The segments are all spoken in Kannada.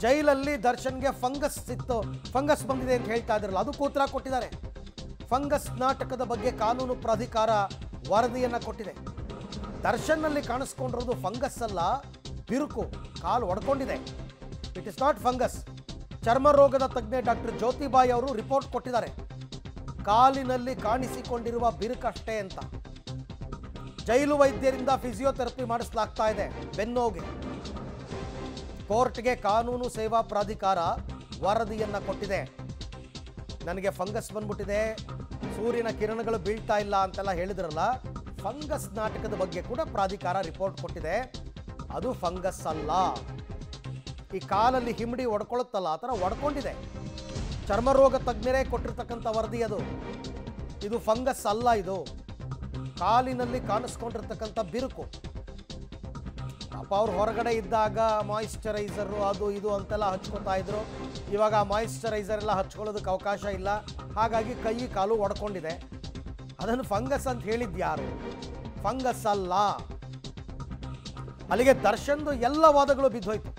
ಜೈಲಲ್ಲಿ ದರ್ಶನ್ಗೆ ಫಂಗಸ್ ಇತ್ತು, ಫಂಗಸ್ ಬಂದಿದೆ ಅಂತ ಹೇಳ್ತಾ ಇದ್ರಲ್ಲ, ಅದಕ್ಕೂ ಉತ್ತರ ಕೊಟ್ಟಿದ್ದಾರೆ. ಫಂಗಸ್ ನಾಟಕದ ಬಗ್ಗೆ ಕಾನೂನು ಪ್ರಾಧಿಕಾರ ವರದಿಯನ್ನು ಕೊಟ್ಟಿದೆ. ದರ್ಶನ್ನಲ್ಲಿ ಕಾಣಿಸ್ಕೊಂಡಿರೋದು ಫಂಗಸ್ ಅಲ್ಲ, ಬಿರುಕು, ಕಾಲು ಒಡ್ಕೊಂಡಿದೆ. It is not fungus. ಚರ್ಮ ರೋಗದ ತಜ್ಞೆ ಡಾಕ್ಟರ್ ಜ್ಯೋತಿಬಾಯಿ ಅವರು ರಿಪೋರ್ಟ್ ಕೊಟ್ಟಿದ್ದಾರೆ. ಕಾಲಿನಲ್ಲಿ ಕಾಣಿಸಿಕೊಂಡಿರುವ ಬಿರುಕಷ್ಟೇ ಅಂತ. ಜೈಲು ವೈದ್ಯರಿಂದ ಫಿಸಿಯೋಥೆರಪಿ ಮಾಡಿಸಲಾಗ್ತಾ ಇದೆ ಬೆನ್ನೋಗೆ. ಕೋರ್ಟ್ಗೆ ಕಾನೂನು ಸೇವಾ ಪ್ರಾಧಿಕಾರ ವರದಿಯನ್ನು ಕೊಟ್ಟಿದೆ. ನನಗೆ ಫಂಗಸ್ ಬಂದ್ಬಿಟ್ಟಿದೆ, ಸೂರ್ಯನ ಕಿರಣಗಳು ಬೀಳ್ತಾ ಇಲ್ಲ ಅಂತೆಲ್ಲ ಹೇಳಿದ್ರಲ್ಲ, ಫಂಗಸ್ ನಾಟಕದ ಬಗ್ಗೆ ಕೂಡ ಪ್ರಾಧಿಕಾರ ರಿಪೋರ್ಟ್ ಕೊಟ್ಟಿದೆ. ಅದು ಫಂಗಸ್ ಅಲ್ಲ. ಈ ಕಾಲಲ್ಲಿ ಹಿಮ್ಮಡಿ ಒಡ್ಕೊಳ್ಳುತ್ತಲ್ಲ, ಆ ಥರ ಒಡ್ಕೊಂಡಿದೆ. ಚರ್ಮರೋಗ ತಜ್ಞರೇ ಕೊಟ್ಟಿರ್ತಕ್ಕಂಥ ವರದಿ ಅದು. ಇದು ಫಂಗಸ್ ಅಲ್ಲ, ಇದು ಕಾಲಿನಲ್ಲಿ ಕಾಣಿಸ್ಕೊಂಡಿರ್ತಕ್ಕಂಥ ಬಿರುಕು. ಪಾಪ ಅವ್ರು ಹೊರಗಡೆ ಇದ್ದಾಗ ಮಾಯಿಶ್ಚರೈಸರು ಅದು ಇದು ಅಂತೆಲ್ಲ ಹಚ್ಕೋತಾ ಇದ್ರು. ಇವಾಗ ಆ ಮಾಯಿಶ್ಚರೈಸರ್ ಎಲ್ಲ ಹಚ್ಕೊಳ್ಳೋದಕ್ಕೆ ಅವಕಾಶ ಇಲ್ಲ, ಹಾಗಾಗಿ ಕೈ ಕಾಲು ಒಡ್ಕೊಂಡಿದೆ. ಅದನ್ನು ಫಂಗಸ್ ಅಂತ ಹೇಳಿದ್ಯಾರು? ಫಂಗಸ್ ಅಲ್ಲ. ಅಲ್ಲಿಗೆ ದರ್ಶನ್ದು ಎಲ್ಲ ವಾದಗಳು ಬಿದ್ದೋಯ್ತು.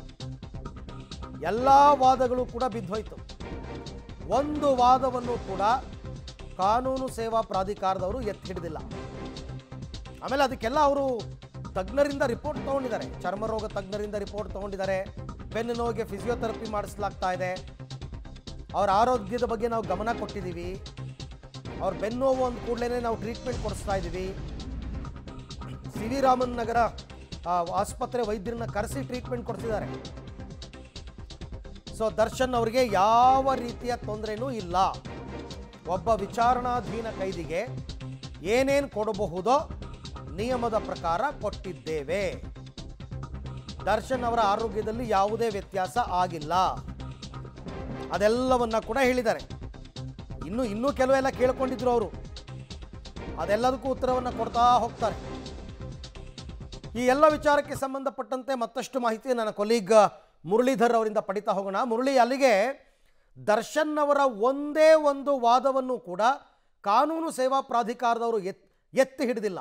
ಎಲ್ಲ ವಾದಗಳು ಕೂಡ ಬಿದ್ದೋಯ್ತು. ಒಂದು ವಾದವನ್ನು ಕೂಡ ಕಾನೂನು ಸೇವಾ ಪ್ರಾಧಿಕಾರದವರು ಎತ್ತಿ ಹಿಡಿದಿಲ್ಲ. ಆಮೇಲೆ ಅದಕ್ಕೆಲ್ಲ ಅವರು ತಜ್ಞರಿಂದ ರಿಪೋರ್ಟ್ ತೊಗೊಂಡಿದ್ದಾರೆ. ಚರ್ಮರೋಗ ತಜ್ಞರಿಂದ ರಿಪೋರ್ಟ್ ತೊಗೊಂಡಿದ್ದಾರೆ. ಬೆನ್ನು ನೋವಿಗೆ ಫಿಸಿಯೋಥೆರಪಿ ಮಾಡಿಸಲಾಗ್ತಾ ಇದೆ. ಅವರ ಆರೋಗ್ಯದ ಬಗ್ಗೆ ನಾವು ಗಮನ ಕೊಟ್ಟಿದ್ದೀವಿ. ಅವ್ರ ಬೆನ್ನು ನೋವು ಅಂದ ಕೂಡಲೇ ನಾವು ಟ್ರೀಟ್ಮೆಂಟ್ ಕೊಡಿಸ್ತಾ ಇದ್ದೀವಿ. ಸಿ ವಿ ರಾಮನ್ ನಗರ ಆಸ್ಪತ್ರೆ ವೈದ್ಯರನ್ನ ಕರೆಸಿ ಟ್ರೀಟ್ಮೆಂಟ್ ಕೊಡ್ತಿದ್ದಾರೆ. ಸೊ ದರ್ಶನ್ ಅವರಿಗೆ ಯಾವ ರೀತಿಯ ತೊಂದರೆನೂ ಇಲ್ಲ. ಒಬ್ಬ ವಿಚಾರಣಾಧೀನ ಕೈದಿಗೆ ಏನೇನು ಕೊಡಬಹುದೋ ನಿಯಮದ ಪ್ರಕಾರ ಕೊಟ್ಟಿದ್ದೇವೆ. ದರ್ಶನ್ ಅವರ ಆರೋಗ್ಯದಲ್ಲಿ ಯಾವುದೇ ವ್ಯತ್ಯಾಸ ಆಗಿಲ್ಲ. ಅದೆಲ್ಲವನ್ನ ಕೂಡ ಹೇಳಿದ್ದಾರೆ. ಇನ್ನೂ ಕೆಲವೆಲ್ಲ ಕೇಳ್ಕೊಂಡಿದ್ರು ಅವರು. ಅದೆಲ್ಲದಕ್ಕೂ ಉತ್ತರವನ್ನು ಕೊಡ್ತಾ ಹೋಗ್ತಾರೆ. ಈ ಎಲ್ಲ ವಿಚಾರಕ್ಕೆ ಸಂಬಂಧಪಟ್ಟಂತೆ ಮತ್ತಷ್ಟು ಮಾಹಿತಿ ನನ್ನ ಕೊಲೀಗ್ ಮುರಳೀಧರ್ ಅವರಿಂದ ಪಡಿತಾ ಹೋಗೋಣ. ಮುರಳಿ, ಅಲ್ಲಿಗೆ ದರ್ಶನ್ ಅವರ ಒಂದೇ ಒಂದು ವಾದವನ್ನು ಕೂಡ ಕಾನೂನು ಸೇವಾ ಪ್ರಾಧಿಕಾರದವರು ಎತ್ತಿ ಹಿಡಿದಿಲ್ಲ.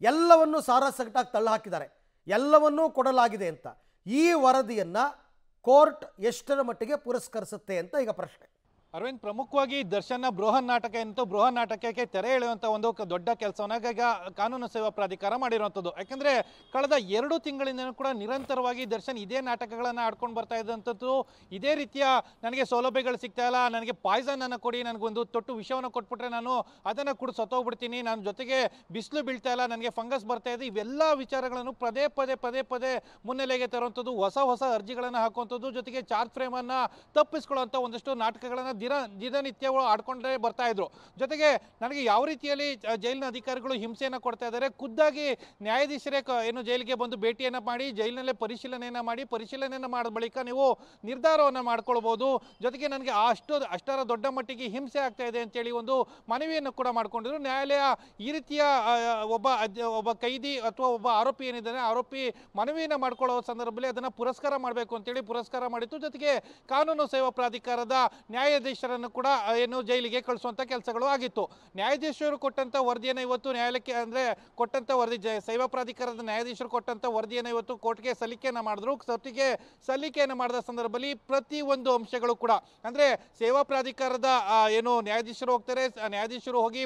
ಎಲ್ಲವನ್ನೂ ಸಾರಾಸಗಟಾಗಿ ತಳ್ಳಿ ಹಾಕಿದ್ದಾರೆ. ಎಲ್ಲವನ್ನೂ ಕೊಡಲಾಗಿದೆ ಅಂತ. ಈ ವರದಿಯನ್ನು ಕೋರ್ಟ್ ಎಷ್ಟರ ಮಟ್ಟಿಗೆ ಪುರಸ್ಕರಿಸುತ್ತೆ ಅಂತ ಈಗ ಪ್ರಶ್ನೆ. ಅರವಿಂದ್, ಪ್ರಮುಖವಾಗಿ ದರ್ಶನ್ನ ಬೃಹನ್ ನಾಟಕ ಏನಿತ್ತು, ಬೃಹನ್ ನಾಟಕಕ್ಕೆ ತೆರೆ ಎಳೆಯುವಂಥ ಒಂದು ದೊಡ್ಡ ಕೆಲಸವನ್ನು ಈಗ ಕಾನೂನು ಸೇವಾ ಪ್ರಾಧಿಕಾರ ಮಾಡಿರುವಂಥದ್ದು. ಯಾಕೆಂದರೆ ಕಳೆದ 2 ತಿಂಗಳಿಂದ ಕೂಡ ನಿರಂತರವಾಗಿ ದರ್ಶನ್ ಇದೇ ನಾಟಕಗಳನ್ನು ಆಡ್ಕೊಂಡು ಬರ್ತಾ ಇದ್ದಂಥದ್ದು. ಇದೇ ರೀತಿಯ ನನಗೆ ಸೌಲಭ್ಯಗಳು ಸಿಗ್ತಾ ಇಲ್ಲ, ನನಗೆ ಪಾಯ್ಸನನ್ನು ಕೊಡಿ, ನನಗೊಂದು ತೊಟ್ಟು ವಿಷವನ್ನು ಕೊಟ್ಬಿಟ್ರೆ ನಾನು ಅದನ್ನು ಕೂಡ ಸತ್ತೋಗ್ಬಿಡ್ತೀನಿ, ನನ್ನ ಜೊತೆಗೆ ಬಿಸಿಲು ಬೀಳ್ತಾ ಇಲ್ಲ, ನನಗೆ ಫಂಗಸ್ ಬರ್ತಾ ಇದೆ, ಇವೆಲ್ಲ ವಿಚಾರಗಳನ್ನು ಪದೇ ಪದೇ ಮುನ್ನೆಲೆಗೆ ತರುವಂಥದ್ದು, ಹೊಸ ಅರ್ಜಿಗಳನ್ನು ಹಾಕುವಂಥದ್ದು, ಜೊತೆಗೆ ಚಾರ್ಜ್ ಫ್ರೇಮನ್ನು ತಪ್ಪಿಸ್ಕೊಳ್ಳುವಂಥ ಒಂದಷ್ಟು ನಾಟಕಗಳನ್ನು ದಿನನಿತ್ಯಗಳು ಆಡ್ಕೊಂಡ್ರೆ ಬರ್ತಾ ಇದ್ರು. ಜೊತೆಗೆ ನನಗೆ ಯಾವ ರೀತಿಯಲ್ಲಿ ಜೈಲಿನ ಅಧಿಕಾರಿಗಳು ಹಿಂಸೆಯನ್ನು ಕೊಡ್ತಾ ಇದ್ದಾರೆ, ಖುದ್ದಾಗಿ ನ್ಯಾಯಾಧೀಶರೇ ಏನು ಜೈಲಿಗೆ ಬಂದು ಭೇಟಿಯನ್ನು ಮಾಡಿ ಜೈಲಿನಲ್ಲೇ ಪರಿಶೀಲನೆಯನ್ನು ಮಾಡಿದ ಬಳಿಕ ನೀವು ನಿರ್ಧಾರವನ್ನು ಮಾಡ್ಕೊಳ್ಬೋದು. ಜೊತೆಗೆ ನನಗೆ ಅಷ್ಟರ ದೊಡ್ಡ ಮಟ್ಟಿಗೆ ಹಿಂಸೆ ಆಗ್ತಾ ಇದೆ ಅಂತೇಳಿ ಒಂದು ಮನವಿಯನ್ನು ಕೂಡ ಮಾಡ್ಕೊಂಡಿದ್ರು. ನ್ಯಾಯಾಲಯ ಈ ರೀತಿಯ ಒಬ್ಬ ಕೈದಿ ಅಥವಾ ಒಬ್ಬ ಆರೋಪಿ ಏನಿದ್ದಾನೆ, ಆರೋಪಿ ಮನವಿಯನ್ನು ಮಾಡ್ಕೊಳ್ಳೋ ಸಂದರ್ಭದಲ್ಲಿ ಅದನ್ನು ಪುರಸ್ಕಾರ ಮಾಡಬೇಕು ಅಂತೇಳಿ ಪುರಸ್ಕಾರ ಮಾಡಿತ್ತು. ಜೊತೆಗೆ ಕಾನೂನು ಸೇವಾ ಪ್ರಾಧಿಕಾರದ ನ್ಯಾಯಾಧೀಶರನ್ನು ಕೂಡ ಏನು ಜೈಲಿಗೆ ಕಳಿಸುವಂಥ ಕೆಲಸಗಳು ಆಗಿತ್ತು. ನ್ಯಾಯಾಧೀಶರು ಕೊಟ್ಟಂಥ ವರದಿಯನ್ನು ಇವತ್ತು ನ್ಯಾಯಾಲಯಕ್ಕೆ ಅಂದರೆ ಕೊಟ್ಟಂಥ ವರದಿ ಸೇವಾ ಪ್ರಾಧಿಕಾರದ ನ್ಯಾಯಾಧೀಶರು ಕೊಟ್ಟಂಥ ವರದಿಯನ್ನು ಇವತ್ತು ಕೋರ್ಟ್ಗೆ ಸಲ್ಲಿಕೆಯನ್ನು ಮಾಡಿದ್ರು. ಸಲ್ಲಿಕೆಯನ್ನು ಮಾಡಿದ ಸಂದರ್ಭದಲ್ಲಿ ಪ್ರತಿಯೊಂದು ಅಂಶಗಳು ಕೂಡ ಅಂದರೆ ಸೇವಾ ಪ್ರಾಧಿಕಾರದ ಏನು ನ್ಯಾಯಾಧೀಶರು ಹೋಗ್ತಾರೆ, ನ್ಯಾಯಾಧೀಶರು ಹೋಗಿ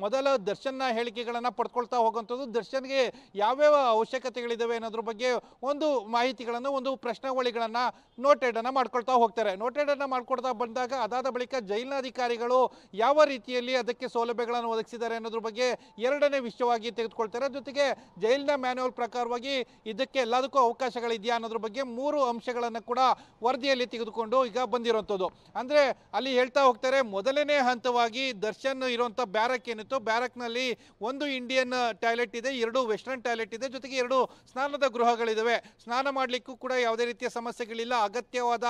ಮೊದಲ ದರ್ಶನ್ನ ಹೇಳಿಕೆಗಳನ್ನು ಪಡ್ಕೊಳ್ತಾ ಹೋಗುವಂಥದ್ದು, ದರ್ಶನ್ಗೆ ಯಾವ್ಯಾವ ಅವಶ್ಯಕತೆಗಳಿದ್ದಾವೆ ಅನ್ನೋದ್ರ ಬಗ್ಗೆ ಒಂದು ಮಾಹಿತಿಗಳನ್ನು, ಒಂದು ಪ್ರಶ್ನಾವಳಿಗಳನ್ನು ನೋಟೆಡನ್ನು ಮಾಡ್ಕೊಳ್ತಾ ಹೋಗ್ತಾರೆ. ನೋಟೆಡನ್ನು ಮಾಡ್ಕೊಳ್ತಾ ಬಂದಾಗ ಅದಾದ ಬಳಿಕ ಜೈಲಿನ ಅಧಿಕಾರಿಗಳು ಯಾವ ರೀತಿಯಲ್ಲಿ ಅದಕ್ಕೆ ಸೌಲಭ್ಯಗಳನ್ನು ಒದಗಿಸಿದ್ದಾರೆ ಅನ್ನೋದ್ರ ಬಗ್ಗೆ 2ನೇ ವಿಷಯವಾಗಿ ತೆಗೆದುಕೊಳ್ತಾರೆ. ಜೊತೆಗೆ ಜೈಲಿನ ಮ್ಯಾನ್ಯುವಲ್ ಪ್ರಕಾರವಾಗಿ ಇದಕ್ಕೆ ಎಲ್ಲದಕ್ಕೂ ಅವಕಾಶಗಳಿದೆಯಾ ಅನ್ನೋದ್ರ ಬಗ್ಗೆ 3 ಅಂಶಗಳನ್ನು ಕೂಡ ವರದಿಯಲ್ಲಿ ತೆಗೆದುಕೊಂಡು ಈಗ ಬಂದಿರುವಂಥದ್ದು. ಅಂದರೆ ಅಲ್ಲಿ ಹೇಳ್ತಾ ಹೋಗ್ತಾರೆ, ಮೊದಲನೇ ಹಂತವಾಗಿ ದರ್ಶನ್ ಇರುವಂಥ ಬ್ಯಾರಕ್ ಏನಿತ್ತು, ಬ್ಯಾರಕ್ನಲ್ಲಿ 1 ಇಂಡಿಯನ್ ಟಾಯ್ಲೆಟ್ ಇದೆ, 2 ವೆಸ್ಟರ್ನ್ ಟಾಯ್ಲೆಟ್ ಇದೆ, ಜೊತೆಗೆ 2 ಸ್ನಾನದ ಗೃಹಗಳಿದ್ದಾವೆ. ಸ್ನಾನ ಮಾಡಲಿಕ್ಕೂ ಕೂಡ ಯಾವುದೇ ರೀತಿಯ ಸಮಸ್ಯೆಗಳಿಲ್ಲ. ಅಗತ್ಯವಾದ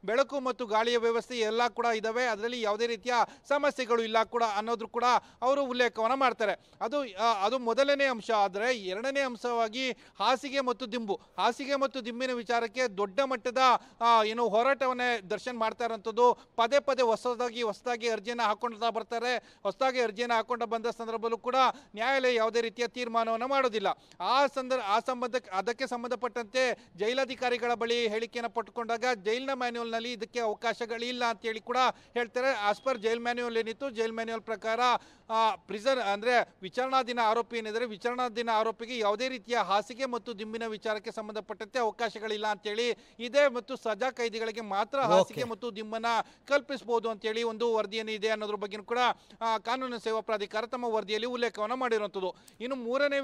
ಬೆಳಕು ಮತ್ತು ಗಾಳಿಯ ವ್ಯವಸ್ಥೆ ವ್ಯವಸ್ಥೆ ಎಲ್ಲ ಕೂಡ ಇದಾವೆ, ಅದರಲ್ಲಿ ಯಾವುದೇ ರೀತಿಯ ಸಮಸ್ಯೆಗಳು ಇಲ್ಲ ಕೂಡ ಅನ್ನೋದು ಕೂಡ ಅವರು ಉಲ್ಲೇಖವನ್ನ ಮಾಡ್ತಾರೆ. ಅದು ಮೊದಲನೇ ಅಂಶ. ಆದರೆ ಎರಡನೇ ಅಂಶವಾಗಿ ಹಾಸಿಗೆ ಮತ್ತು ದಿಂಬಿನ ವಿಚಾರಕ್ಕೆ ದೊಡ್ಡ ಮಟ್ಟದ ಹೋರಾಟವನ್ನೇ ದರ್ಶನ್ ಮಾಡ್ತಾ ಇರೋಂಥದ್ದು. ಪದೇ ಪದೇ ಹೊಸದಾಗಿ ಅರ್ಜಿಯನ್ನು ಹಾಕೊಂಡು ಬಂದ ಸಂದರ್ಭದಲ್ಲೂ ಕೂಡ ನ್ಯಾಯಾಲಯ ಯಾವುದೇ ರೀತಿಯ ತೀರ್ಮಾನವನ್ನು ಮಾಡೋದಿಲ್ಲ. ಅದಕ್ಕೆ ಸಂಬಂಧಪಟ್ಟಂತೆ ಜೈಲಾಧಿಕಾರಿಗಳ ಬಳಿ ಹೇಳಿಕೆಯನ್ನು ಪಟ್ಟುಕೊಂಡಾಗ ಜೈಲಿನ ಮ್ಯಾನ್ಯುವಲ್ನಲ್ಲಿ ಇದಕ್ಕೆ ಅವಕಾಶಗಳಿಲ್ಲ ಅಂತೇಳಿ ಕೂಡ ಹೇಳ್ತಾರೆ. ಆಸ್ ಪರ್ ಜೈಲ್ ಮ್ಯಾನ್ಯುವಲ್ ಏನಿತ್ತು, ಜೈಲ್ ಮ್ಯಾನ್ಯುವಲ್ ಪ್ರಕಾರ ಪ್ರಿಸನ್ ಅಂದರೆ ವಿಚಾರಣಾಧೀನ ಆರೋಪಿ ಏನಿದ್ದಾರೆ, ವಿಚಾರಣಾಧೀನ ಆರೋಪಿಗೆ ಯಾವುದೇ ರೀತಿಯ ಹಾಸಿಗೆ ಮತ್ತು ದಿಂಬಿನ ವಿಚಾರಕ್ಕೆ ಸಂಬಂಧಪಟ್ಟಂತೆ ಅವಕಾಶಗಳಿಲ್ಲ ಅಂತೇಳಿ ಇದೆ, ಮತ್ತು ಸಜಾ ಕೈದಿಗಳಿಗೆ ಮಾತ್ರ ಹಾಸಿಗೆ ಮತ್ತು ದಿಂಬನ್ನ ಕಲ್ಪಿಸಬಹುದು ಅಂತೇಳಿ ಒಂದು ವರದಿಯನ್ನು ಇದೆ ಅನ್ನೋದ್ರ ಬಗ್ಗೆ ಕೂಡ ಕಾನೂನು ಸೇವಾ ಪ್ರಾಧಿಕಾರ ತಮ್ಮ ವರದಿಯಲ್ಲಿ ಉಲ್ಲೇಖವನ್ನು ಮಾಡಿರುವಂಥದ್ದು. ಇನ್ನು ಮೂರನೇ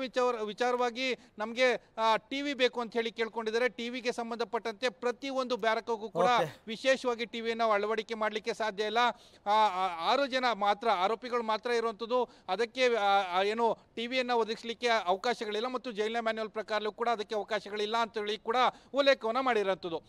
ವಿಚಾರವಾಗಿ ನಮಗೆ ಟಿವಿ ಬೇಕು ಅಂತ ಹೇಳಿ ಕೇಳ್ಕೊಂಡಿದ್ದಾರೆ. ಟಿವಿಗೆ ಸಂಬಂಧಪಟ್ಟಂತೆ ಪ್ರತಿಯೊಂದು ಬ್ಯಾರಕ್ಗೂ ಕೂಡ ವಿಶೇಷವಾಗಿ ಟಿವಿಯನ್ನು ಅಳವಡಿಕೆ ಮಾಡಲಿಕ್ಕೆ ಸಾಧ್ಯ ಇಲ್ಲ. 6 ಜನ ಮಾತ್ರ ಆರೋಪಿಗಳು ಮಾತ್ರ ಇರುವಂಥದ್ದು. ಅದಕ್ಕೆ ಟಿವಿಯನ್ನು ಒದಗಿಸಲಿಕ್ಕೆ ಅವಕಾಶಗಳಿಲ್ಲ, ಮತ್ತು ಜೈಲಿನ ಮ್ಯಾನ್ಯುವಲ್ ಪ್ರಕಾರವೂ ಕೂಡ ಅದಕ್ಕೆ ಅವಕಾಶಗಳಿಲ್ಲ ಅಂತ ಹೇಳಿ ಕೂಡ ಉಲ್ಲೇಖವನ್ನು ಮಾಡಿರುವಂಥದ್ದು.